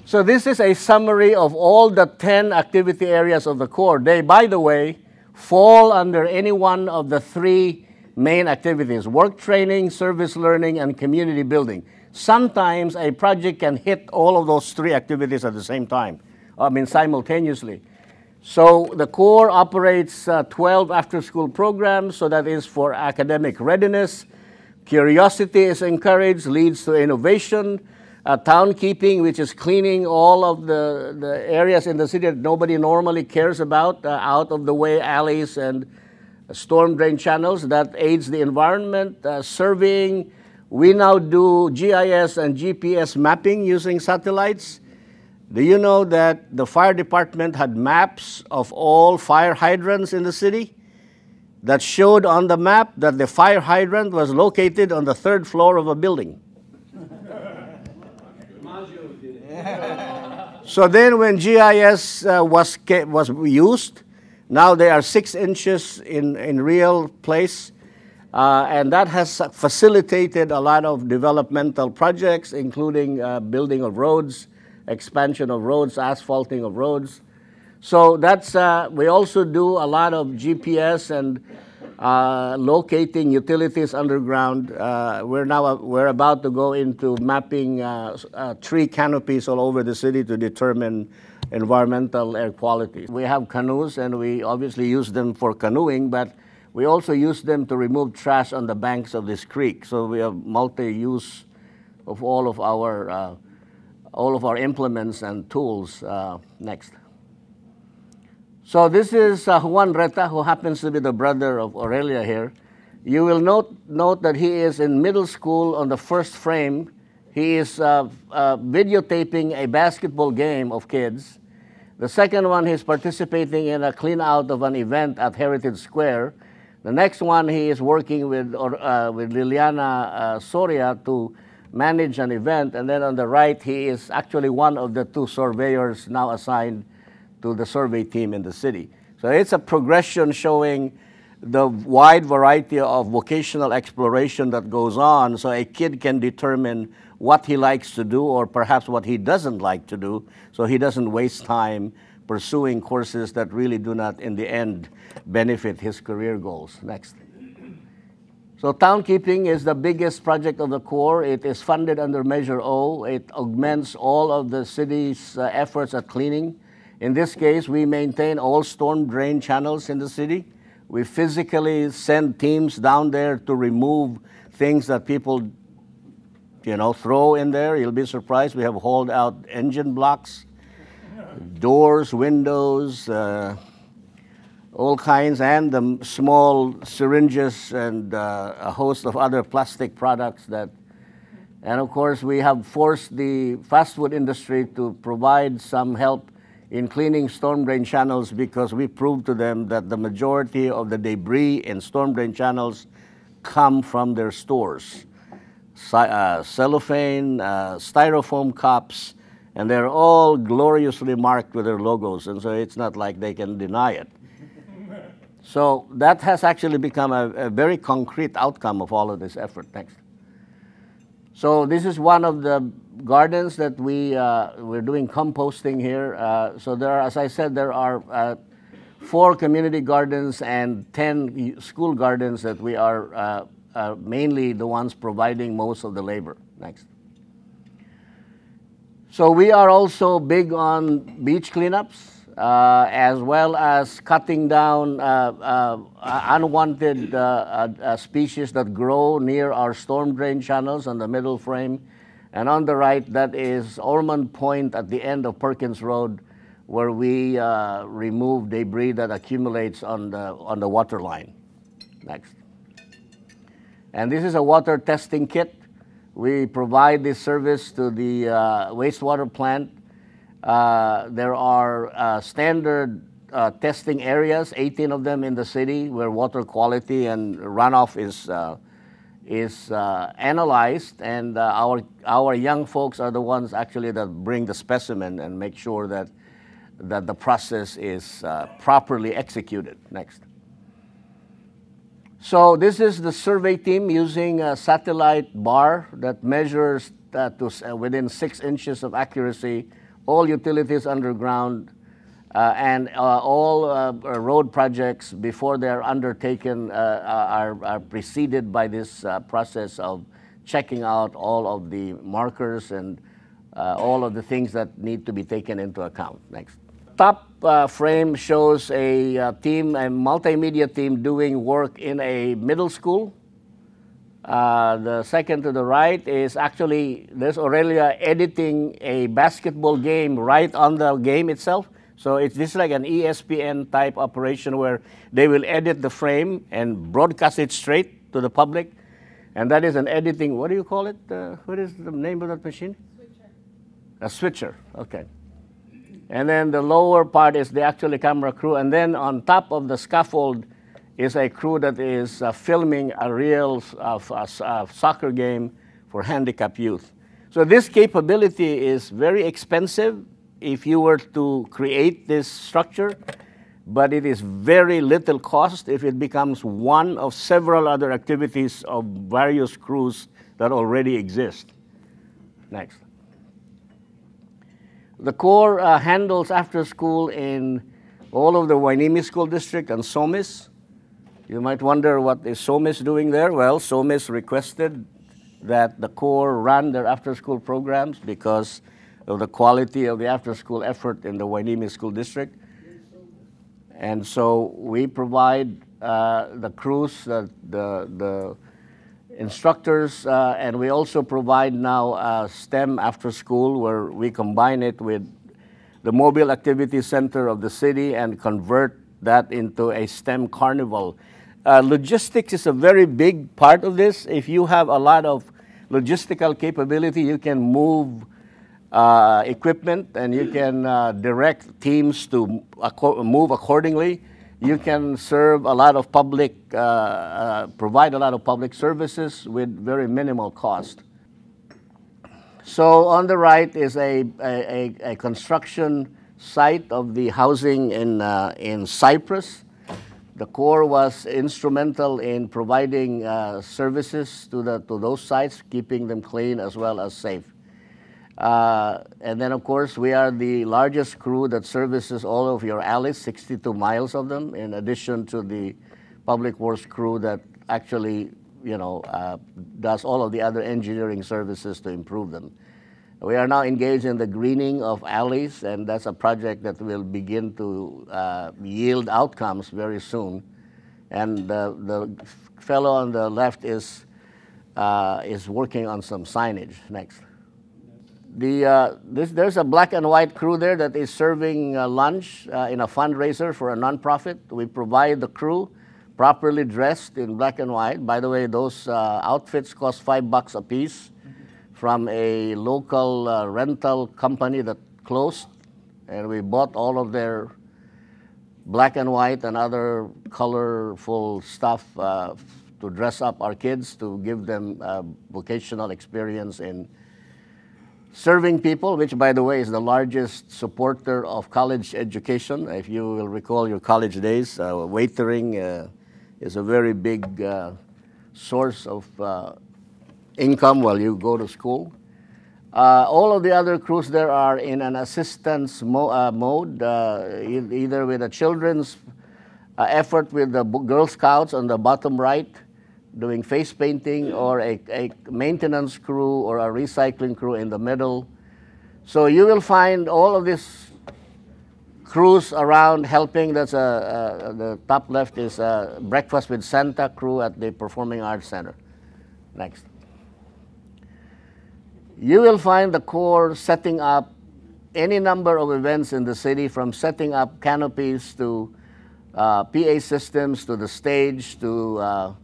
So this is a summary of all the 10 activity areas of the Corps. They, by the way, fall under any one of the 3 main activities: work training, service learning, and community building. Sometimes a project can hit all of those 3 activities at the same time, simultaneously. So the Corps operates 12 after-school programs, so that is for academic readiness. Curiosity is encouraged, leads to innovation. Town keeping, which is cleaning all of the areas in the city that nobody normally cares about, out of the way alleys and storm drain channels, that aids the environment. Surveying, we now do GIS and GPS mapping using satellites. Do you know that the fire department had maps of all fire hydrants in the city that showed on the map that the fire hydrant was located on the 3rd floor of a building? So then when GIS was used, now they are 6 inches in real place, and that has facilitated a lot of developmental projects, including building of roads, expansion of roads, asphalting of roads. So that's, we also do a lot of GPS and locating utilities underground. We're about to go into mapping tree canopies all over the city to determine environmental air quality. We have canoes, and we obviously use them for canoeing, but we also use them to remove trash on the banks of this creek. So we have multi-use of all of our implements and tools. Next. So this is Juan Reta, who happens to be the brother of Aurelia here. You will note that he is in middle school on the first frame. He is videotaping a basketball game of kids. The second one, he's participating in a clean out of an event at Heritage Square. The next one, he is working with Liliana Soria to manage an event. And then on the right, he is actually one of the 2 surveyors now assigned to the survey team in the city. So it's a progression showing the wide variety of vocational exploration that goes on, so a kid can determine what he likes to do or perhaps what he doesn't like to do, so he doesn't waste time pursuing courses that really do not, in the end, benefit his career goals. Next. So town keeping is the biggest project of the Corps. It is funded under Measure O. It augments all of the city's efforts at cleaning. In this case, we maintain all storm drain channels in the city. We physically send teams down there to remove things that people, throw in there. You'll be surprised. We have hauled out engine blocks, doors, windows, all kinds, and the small syringes and a host of other plastic products that. And of course, we have forced the fast food industry to provide some help in cleaning storm drain channels, because we proved to them that the majority of the debris in storm drain channels come from their stores. Cellophane, styrofoam cups, and they're all gloriously marked with their logos, and so it's not like they can deny it. So that has actually become a very concrete outcome of all of this effort. Next. So this is one of the gardens that we're doing composting here. So there are, as I said, there are 4 community gardens and 10 school gardens that we are mainly the ones providing most of the labor. Next. So we are also big on beach cleanups, as well as cutting down unwanted species that grow near our storm drain channels on the middle frame. And on the right, that is Ormond Point at the end of Perkins Road, where we remove debris that accumulates on the water line. Next. And this is a water testing kit. We provide this service to the wastewater plant. There are standard testing areas, 18 of them in the city, where water quality and runoff is analyzed, and our young folks are the ones actually that bring the specimen and make sure that the process is properly executed. Next. So this is the survey team using a satellite bar that measures within 6 inches of accuracy all utilities underground, and all road projects before they're undertaken are preceded by this process of checking out all of the markers and all of the things that need to be taken into account. Next. Top frame shows a team, a multimedia team doing work in a middle school. The second to the right is actually, there's Aurelia editing a basketball game right on the game itself. So it's this like an ESPN type operation where they will edit the frame and broadcast it straight to the public. And that is an editing, what do you call it? What is the name of that machine? Switcher. A switcher, okay. And then the lower part is the actual camera crew. And then on top of the scaffold is a crew that is filming a real soccer game for handicapped youth. So this capability is very expensive if you were to create this structure, but it is very little cost if it becomes one of several other activities of various crews that already exist. Next. The Corps handles after school in all of the Hueneme School District and SOMIS. You might wonder what is SOMIS doing there. Well, SOMIS requested that the Corps run their after school programs because of the quality of the after-school effort in the Hueneme School District. And so we provide the crews, the instructors, and we also provide now STEM after school where we combine it with the Mobile Activity Center of the city and convert that into a STEM carnival. Logistics is a very big part of this. If you have a lot of logistical capability, you can move equipment and you can direct teams to move accordingly. You can serve a lot of public, provide a lot of public services with very minimal cost. So on the right is a construction site of the housing in Cyprus. The Corps was instrumental in providing services to those sites, keeping them clean as well as safe. And then, of course, we are the largest crew that services all of your alleys, 62 miles of them, in addition to the public works crew that actually, does all of the other engineering services to improve them. We are now engaged in the greening of alleys, and that's a project that will begin to yield outcomes very soon. And the fellow on the left is working on some signage. Next. There's a black and white crew there that is serving lunch in a fundraiser for a nonprofit. We provide the crew properly dressed in black and white. By the way, those outfits cost $5 a piece from a local rental company that closed, and we bought all of their black and white and other colorful stuff to dress up our kids, to give them vocational experience in serving people, which, by the way, is the largest supporter of college education. If you will recall your college days, waitering is a very big source of income while you go to school. All of the other crews there are in an assistance mode, either with a children's effort with the Girl Scouts on the bottom right, doing face painting, or a maintenance crew or a recycling crew in the middle. So you will find all of these crews around helping. That's the top left is Breakfast with Santa crew at the Performing Arts Center. Next. You will find the Corps setting up any number of events in the city, from setting up canopies to PA systems to the stage to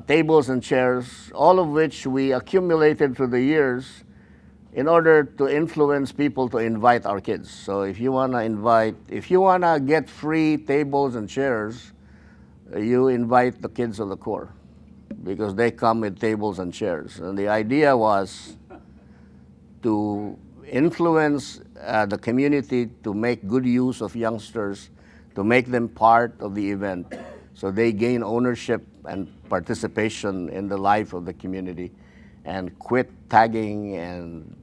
tables and chairs, all of which we accumulated through the years in order to influence people to invite our kids. So if you want to get free tables and chairs, you invite the kids of the Corps, because they come with tables and chairs. And the idea was to influence the community to make good use of youngsters, to make them part of the event, so they gain ownership and participation in the life of the community, and quit tagging and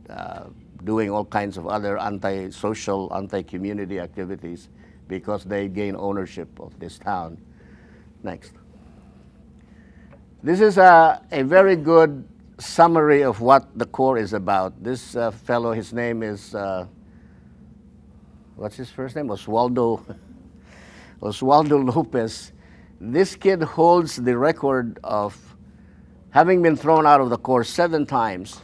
doing all kinds of other anti-social, anti-community activities because they gain ownership of this town. Next. This is a very good summary of what the Corps is about. This fellow, his name is, what's his first name? Oswaldo Lopez. This kid holds the record of having been thrown out of the Corps 7 times.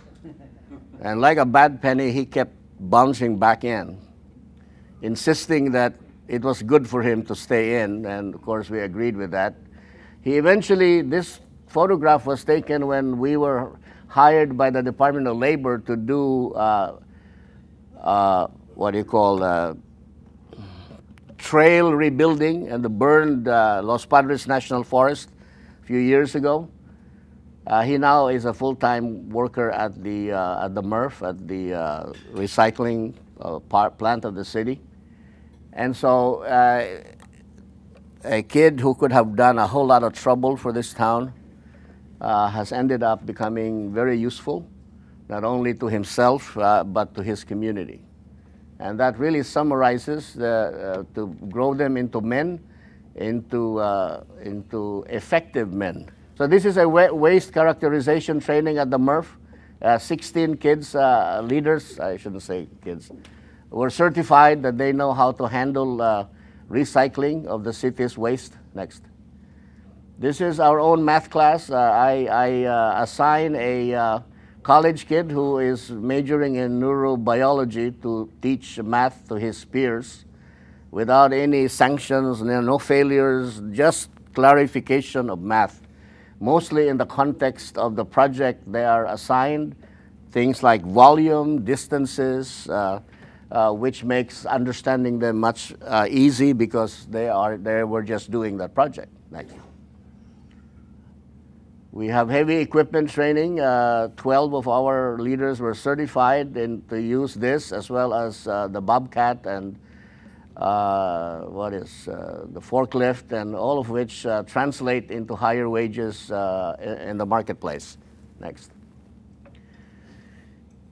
And like a bad penny, he kept bouncing back in, insisting that it was good for him to stay in, and of course we agreed with that. He eventually, this photograph was taken when we were hired by the Department of Labor to do what do you call trail rebuilding and the burned Los Padres National Forest a few years ago. He now is a full-time worker at the MRF, at the recycling plant of the city. And so a kid who could have done a whole lot of trouble for this town has ended up becoming very useful, not only to himself, but to his community. And that really summarizes to grow them into men, into effective men. So this is a waste characterization training at the MRF. 16 kids, leaders, I shouldn't say kids, were certified that they know how to handle recycling of the city's waste. Next. This is our own math class. I assign a college kid who is majoring in neurobiology to teach math to his peers without any sanctions, no failures, just clarification of math. Mostly in the context of the project they are assigned, things like volume, distances, which makes understanding them much easy because they were just doing that project. Next. We have heavy equipment training. 12 of our leaders were certified to use this, as well as the Bobcat and the forklift, and all of which translate into higher wages in the marketplace. Next.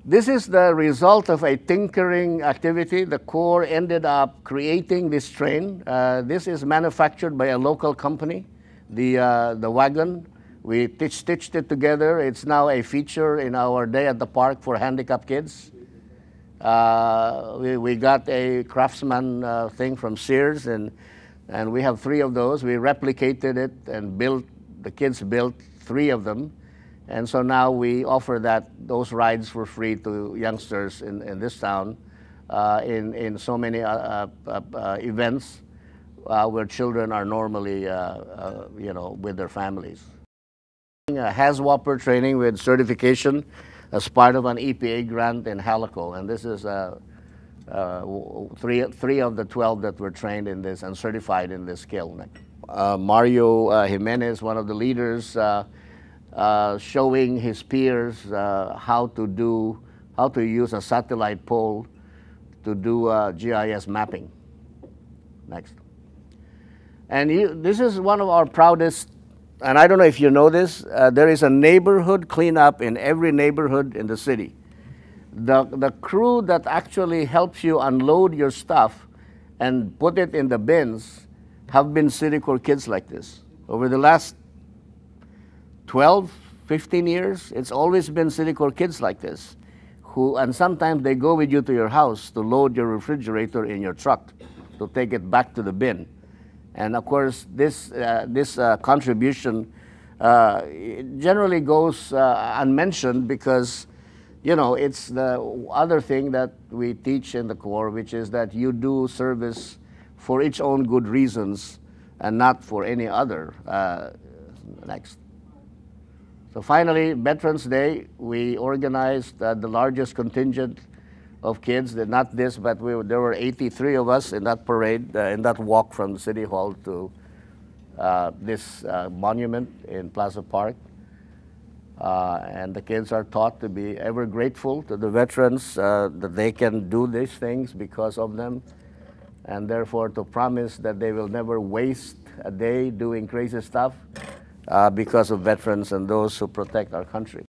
This is the result of a tinkering activity. The Corps ended up creating this train. This is manufactured by a local company, the wagon. We stitched it together. It's now a feature in our Day at the Park for handicapped kids. We got a Craftsman thing from Sears, and we have 3 of those. We replicated it and the kids built 3 of them. And so now we offer those rides for free to youngsters in this town in so many events where children are normally, with their families. A HAZWOPER training with certification as part of an EPA grant in Halico, and this is 3 of the 12 that were trained in this and certified in this skill. Mario Jimenez, one of the leaders, showing his peers how to use a satellite pole to do GIS mapping. Next. And this is one of our proudest. And I don't know if you know this, there is a neighborhood cleanup in every neighborhood in the city. The crew that actually helps you unload your stuff and put it in the bins have been Citicorp kids like this. Over the last 12, 15 years, it's always been Citicorp kids like this, and sometimes they go with you to your house to load your refrigerator in your truck to take it back to the bin. And of course, this contribution generally goes unmentioned because, it's the other thing that we teach in the Corps, which is that you do service for its own good reasons and not for any other. Next. So finally, Veterans Day, we organized the largest contingent of kids, not this, but there were 83 of us in that parade, in that walk from the City Hall to this monument in Plaza Park. And the kids are taught to be ever grateful to the veterans that they can do these things because of them, and therefore to promise that they will never waste a day doing crazy stuff because of veterans and those who protect our country.